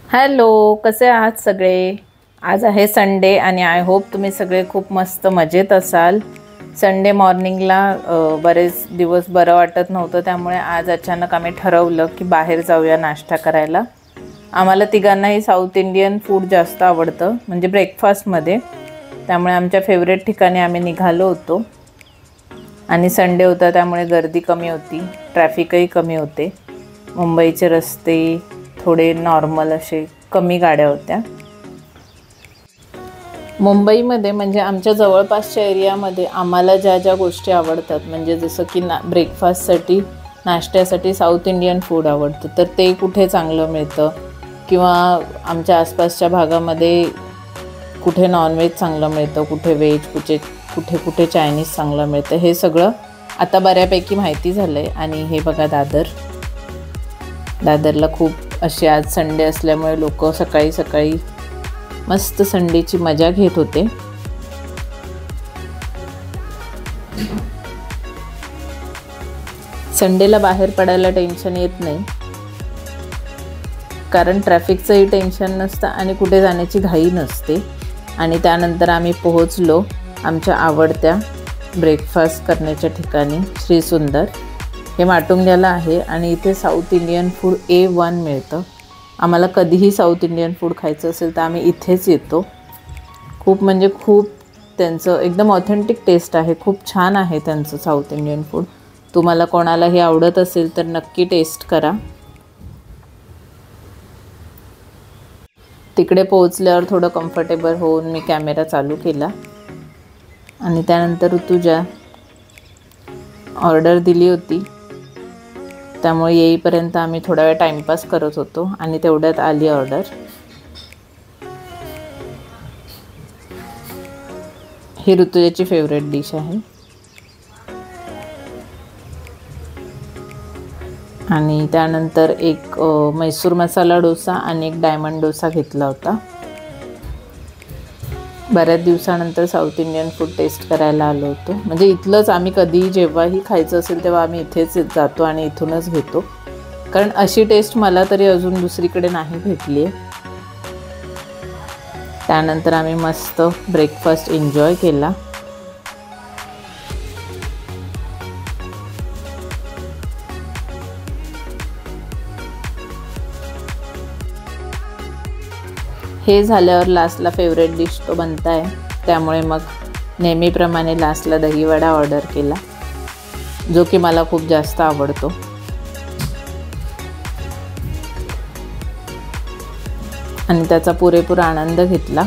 Hello, कसे आहात सगळे? आज आहे संडे आणि आय होप तुम्ही सगळे खूप मस्त मजेत असाल. संडे मॉर्निंगला बरेच दिवस बरं वाटत नव्हतं, त्यामुळे आज अचानक आम्ही ठरवलं की बाहेर जाऊया नाश्ता करायला. आम्हाला तिघांनाही साऊथ इंडियन फूड जास्त आवडतं, म्हणजे ब्रेकफास्टमध्ये. त्यामुळे आमच्या फेवरेट ठिकाणी आम्ही निघालो होतो आणि संडे होता त्यामुळे गर्दी कमी होती, ट्रॅफिकही कमी होते. मुंबईचे रस्ते थोडे नॉर्मल असे कमी गाड्या होत्या. मुंबईमध्ये म्हणजे आमच्या जवळपासच्या एरियामध्ये आम्हाला ज्या ज्या गोष्टी आवडतात, म्हणजे जसं की ब्रेकफास्टसाठी नाश्त्यासाठी साऊथ इंडियन फूड आवडतं, तर ते कुठे चांगलं मिळतं, किंवा आमच्या आसपासच्या भागामध्ये कुठे नॉनव्हेज चांगलं मिळतं, कुठे व्हेज, कुठे कुठे चायनीज चांगलं मिळतं, हे सगळं आता बऱ्यापैकी माहिती झालं आहे. आणि हे बघा दादरला खूप असे आज संडे असल्यामुळे लोक सकाळी सकाळी मस्त संडेची मजा घेत होते. संडेला बाहेर पडायला टेन्शन येत नाही, कारण ट्रॅफिकचंही टेन्शन नसतं आणि कुठे जाण्याची घाई नसते. आणि त्यानंतर आम्ही पोहोचलो आमच्या आवडत्या ब्रेकफास्ट करण्याच्या ठिकाणी, श्री सुंदर. हे माटुंग्याला आहे आणि इथे साऊथ इंडियन फूड A1 मिळतं. आम्हाला कधीही साऊथ इंडियन फूड खायचं असेल तर आम्ही इथेच येतो. खूप म्हणजे खूप त्यांचं एकदम ऑथेंटिक टेस्ट आहे, खूप छान आहे त्यांचं साऊथ इंडियन फूड. तुम्हाला कोणालाही आवडत असेल तर नक्की टेस्ट करा. तिकडे पोहोचल्यावर थोडं कम्फर्टेबल होऊन मी कॅमेरा चालू केला आणि त्यानंतर ऋतुजा ऑर्डर दिली होती, त्यामुळे येईपर्यंत आम्ही थोडा वेळ टाईमपास करत होतो आणि तेवढ्यात आली ऑर्डर. ही ऋतुजाची फेवरेट डिश आहे. आणि त्यानंतर एक मैसूर मसाला डोसा आणि एक डायमंड डोसा घेतला होता. बऱ्याच दिवसानंतर साऊथ इंडियन फूड टेस्ट करायला आलो होतो. म्हणजे इथलंच आम्ही कधीही जेव्हाही खायचं असेल तेव्हा आम्ही इथेच जातो आणि इथूनच घेतो, कारण अशी टेस्ट मला तरी अजून दुसरीकडे नाही भेटली आहे. त्यानंतर आम्ही मस्त ब्रेकफास्ट एन्जॉय केला. हे झाल्यावर लास्टला फेवरेट डिश तो बनता आहे, त्यामुळे मग नेहमीप्रमाणे लास्टला दहीवडा ऑर्डर केला, जो की मला खूप जास्त आवडतो. आणि त्याचा पुरेपूर आनंद घेतला.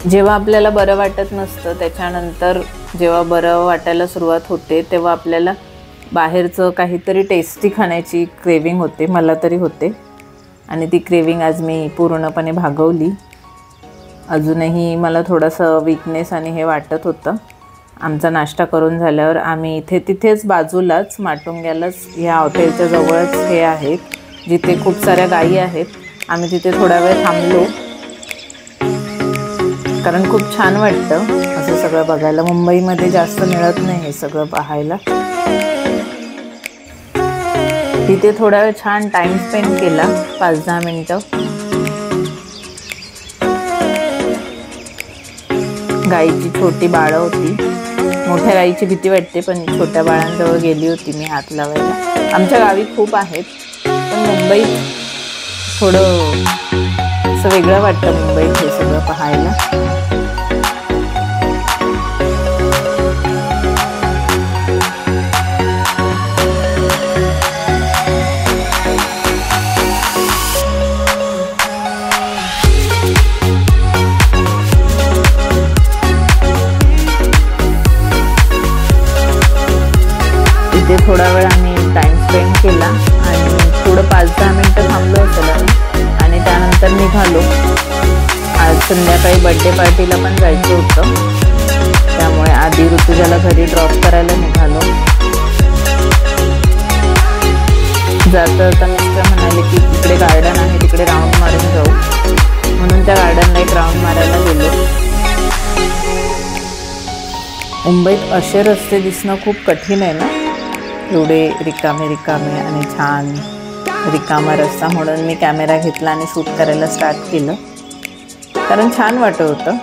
जेव्हा आपल्याला बरं वाटत नसतं, त्याच्यानंतर जेव्हा बरं वाटायला सुरुवात होते, तेव्हा आपल्याला बाहेरचं काहीतरी टेस्टी खाण्याची क्रेविंग होते, मला तरी होते. आणि ती क्रेविंग आज मी पूर्णपणे भागवली. अजूनही मला थोडंसं वीकनेस आणि हे वाटत होतं. आमचा नाश्ता करून झाल्यावर आम्ही तिथेच बाजूलाच माटुंग्यालाच ह्या हॉटेलच्या जवळच हे आहे, जिथे खूप साऱ्या गायी आहेत. आम्ही तिथे थोडा वेळ थांबलो, कारण खूप छान वाटतं असं सगळं बघायला. मुंबईमध्ये जास्त मिळत नाही हे सगळं पाहायला. तिथे थोडा वेळ छान टाईम स्पेंड केला, 5-10 मिनटं. गाईची छोटी बाळं होती. मोठ्या गाईची भीती वाटते, पण छोट्या बाळांजवळ गेली होती मी हात लावायला. आमच्या गावी खूप आहेत, पण मुंबईत थोडं असं वेगळं वाटतं मुंबईत हे सगळं पाहायला. तिथे थोडा वेळ आम्ही टाईम स्पेंड केला आणि थोडं 5-10 मिनटं थांबलो असेल आणि त्यानंतर निघालो. आज संध्याकाळी बड्डे पार्टीला पण जायचं होतं, त्यामुळे आधी ऋतुजाला घरी ड्रॉप करायला निघालो. जाता जाता मिस्टर म्हणाले की तिकडे गार्डन आहे, तिकडे राऊंड मारून जाऊ, म्हणून त्या गार्डनला एक राऊंड मारायला गेलो. मुंबईत असे रस्ते दिसणं खूप कठीण आहे ना, एवढे रिकामे रिकामे आणि छान रिकामा रस्ता म्हणून मी कॅमेरा घेतला आणि शूट करायला स्टार्ट केलं, कारण छान वाटत होतं.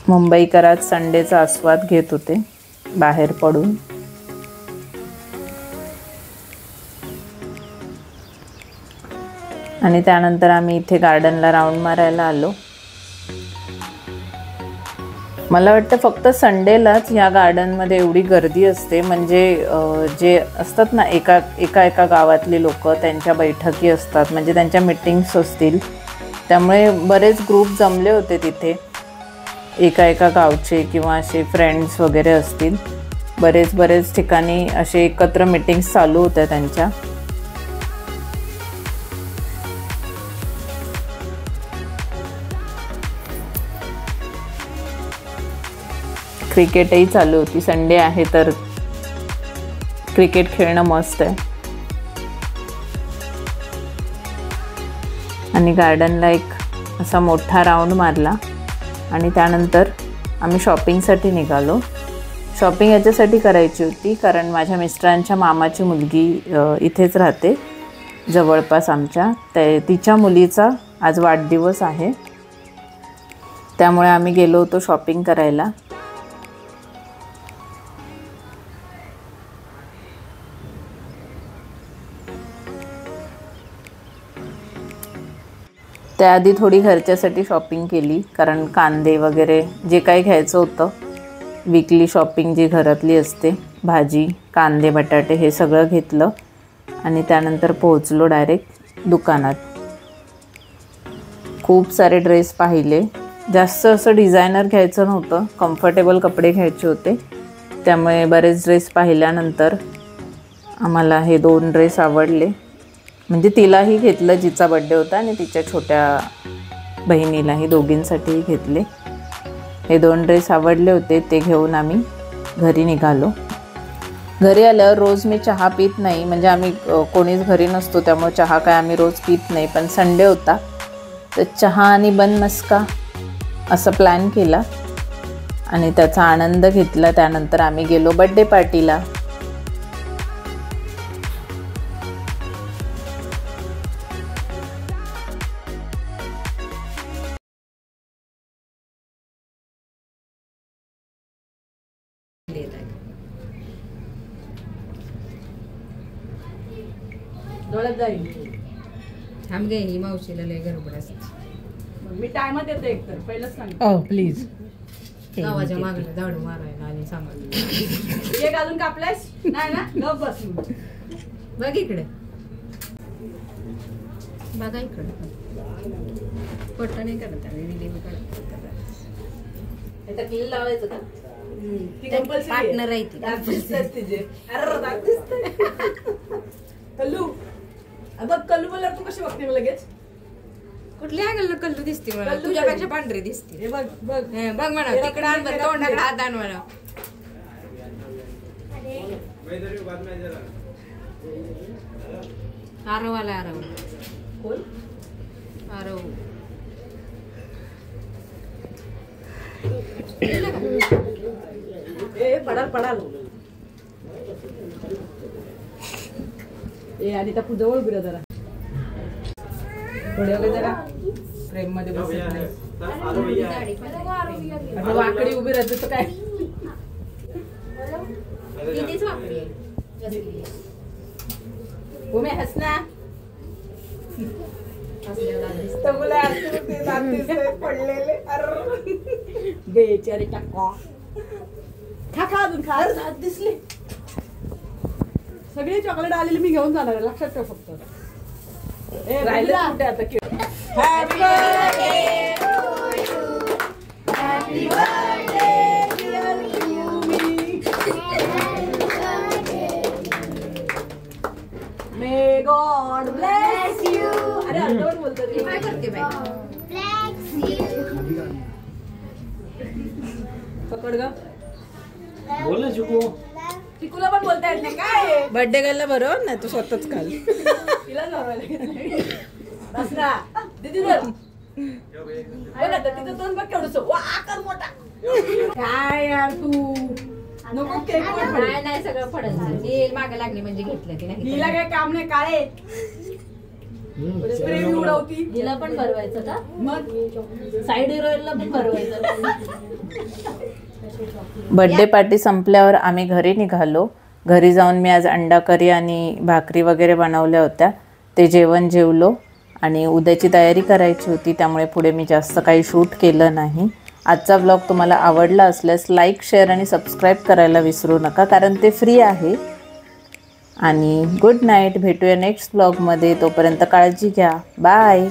मुंबईकरात संडेचा आस्वाद घेत होते बाहेर पडून. आणि त्यानंतर आम्ही इथे गार्डनला राऊंड मारायला आलो. मला वाटतं फक्त संडेलाच या गार्डनमध्ये एवढी गर्दी असते, म्हणजे जे असतात ना एका एका गावातले लोक, त्यांच्या बैठकी असतात, म्हणजे त्यांच्या मीटिंग्स असतील, त्यामुळे बरेच ग्रुप जमले होते तिथे. एका गावचे किंवा असे फ्रेंड्स वगैरे असतील, बरेच ठिकाणी असे एकत्र मीटिंग्स चालू होत्या त्यांच्या. क्रिकेटही चालू होती. संडे आहे तर क्रिकेट खेळणं मस्त आहे. आणि गार्डनला एक असा मोठा राऊंड मारला आणि त्यानंतर आम्ही शॉपिंगसाठी निघालो. शॉपिंग याच्यासाठी करायची होती कारण माझ्या मिस्टरांच्या मामाची मुलगी इथेच राहते जवळपास आमच्या. तिच्या मुलीचा आज वाढदिवस आहे, त्यामुळे आम्ही गेलो होतो शॉपिंग करायला. त्याआधी थोडी घरच्यासाठी शॉपिंग केली, कारण कांदे वगैरे जे काही घ्यायचं होतं, वीकली शॉपिंग जी घरातली असते, भाजी, कांदे, बटाटे हे सगळं घेतलं आणि त्यानंतर पोहोचलो डायरेक्ट दुकानात. खूप सारे ड्रेस पाहिले. जास्त असं डिझायनर घ्यायचं नव्हतं, कम्फर्टेबल कपडे घ्यायचे होते, त्यामुळे बरेच ड्रेस पाहिल्यानंतर आम्हाला हे 2 ड्रेस आवडले. म्हणजे तिलाही घेतलं, जिचा बड्डे होता, आणि तिच्या छोट्या बहिणीलाही, दोघींसाठीही घेतले. हे 2 ड्रेस आवडले होते, ते घेऊन आम्ही घरी निघालो. घरी आल्यावर रोज मी चहा पित नाही, म्हणजे आम्ही कोणीच घरी नसतो, त्यामुळे चहा काय आम्ही रोज पित नाही. पण संडे होता तर चहा आणि बन मस्का असं प्लॅन केला आणि त्याचा आनंद घेतला. त्यानंतर आम्ही गेलो बड्डे पार्टीला. थांब गे, ही मावशीला लय गडबड असते. मी टायमात येते एकतर पहिलंच सांग. ओ प्लीज. गावाच्या मागला झाडू मारायला आणि सांगायला. एक अजून कापलेस नाही ना, गप बस. बघ इकडे, बघा इकडे. फोटो नाही करत आम्ही, व्हिडिओ करत. किल्ली लावायचं का? पार्टनर आहे ती. कल्लू बघ, कल्लू बोलला तू कशी बघते मला लगेच? कुठली अँगल कल्लू दिसते मला? तुझ्यापेक्षा पांढरी दिसते. हे बघ बघ बघ म्हणा, तिकडे आण, तोंडाकडे हात आण म्हणा. आरव आला. आरव कोण? आरव. ए पडाल ए आणि त्या जवळ उभी जरा, थोडे वगैरे जरा फ्रेम मध्ये बसत नाही. वाकडी उभी राहते तर काय? उमे हसना पडलेले बेचारे टाका खा अजून खा. दात दिसले सगळे. चॉकलेट आलेली मी घेऊन जाणार आहे, लक्षात ठेव फक्त. राहिले कुठे आता? Happy birthday happy birthday dear Yumi, may God bless you. अरे अर्धवट बोलतो रे. बोल ना चिकू. चिकूला पण बोलता येत नाही काय. बर्थडे गर्लला बरोबर नाही तू स्वतःच खाल. तिला बस ना दीदी धर. बघ आता तिचं तोंड बघ केवढंसं. वा आकार मोठा. काय यार तू नको केक नाही नाही सगळं पडलं. ही मागे लागली म्हणजे घेतलं ती नाही. हिला काय काम नाही काळे. स्प्रे बी उडवती. हिला पण भरवायचं का? मग साईड हिरोईनला पण भरवायचं. बर्थडे पार्टी संपल्यावर आम्ही घरी निघालो. घरी जाऊन मी आज अंडा करी आणि भाकरी वगैरे बनवल्या होत्या. ते जेवण जेवलो आणि उद्याची तयारी करायची होती, त्यामुळे पुढे मी जास्त काही शूट केलं नाही. आजचा ब्लॉग तुम्हाला आवडला असल्यास लाईक, शेअर आणि सबस्क्राईब करायला विसरू नका, कारण ते फ्री आहे. आणि गुड नाईट. भेटूया नेक्स्ट ब्लॉगमध्ये. तोपर्यंत काळजी घ्या. बाय.